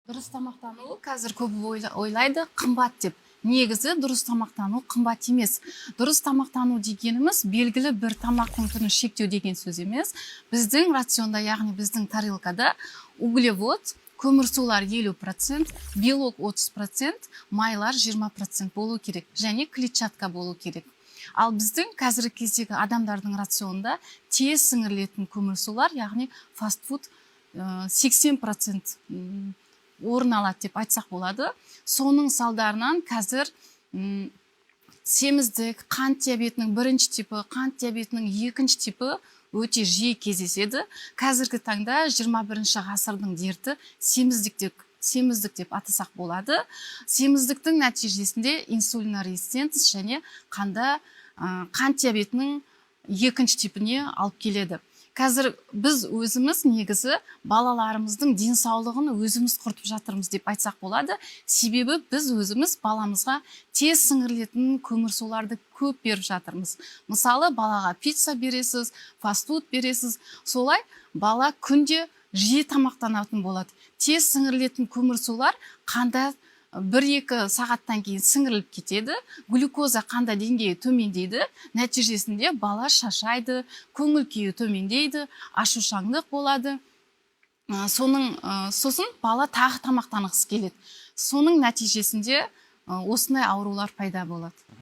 Дұрыс тамақтану қазір көп ойлайды қымбат деп. Негізі дұрыс тамақтану қымбат емес. Дұрыс тамақтану дегеніміз белгілі бір тамақтың түрін шектеу деген сөз емес. Біздің рационда, яғни біздің тарелкада углевод, көмірсулар 50%, белок 30%, майлар 20% болу керек. Және клетчатка болу керек. Ал біздің қазіргі кездегі адамдардың рационында тез сіңірілетін көмірсулар, яғни фастфуд 80% орын алады деп айтсақ болады. Соның салдарынан қазір семіздік, қант диабетінің бірінші типі, қант диабетінің екінші типі өте жиі кездеседі. Қазіргі таңда 21 ғасырдың дерті семіздік деп атасақ болады. Семіздіктің нәтижесінде инсулинорезистенция және қант диабетінің екінші типіне алып келеді. Қазір біз өзіміз негізі балаларымыздың денсаулығын өзіміз құртып жатырмыз деп айтсақ болады. Себебі біз өзіміз баламызға тез сіңірілетін көмірсуларды көп беріп жатырмыз. Мысалы, балаға пицца бересіз, фастфуд бересіз. Солай бала күнде жиі тамақтанатын болады. Тез сіңірілетін көмірсулар қанда 1-2 сағаттан кейін сіңіріліп кетеді, глюкоза қанда деңгейі төмендейді, нәтижесінде бала шаршайды, көңіл күйі төмендейді, ашушаңдық болады. Сосын бала тағы тамақтанғысы келеді. Соның нәтижесінде осындай аурулар пайда болады.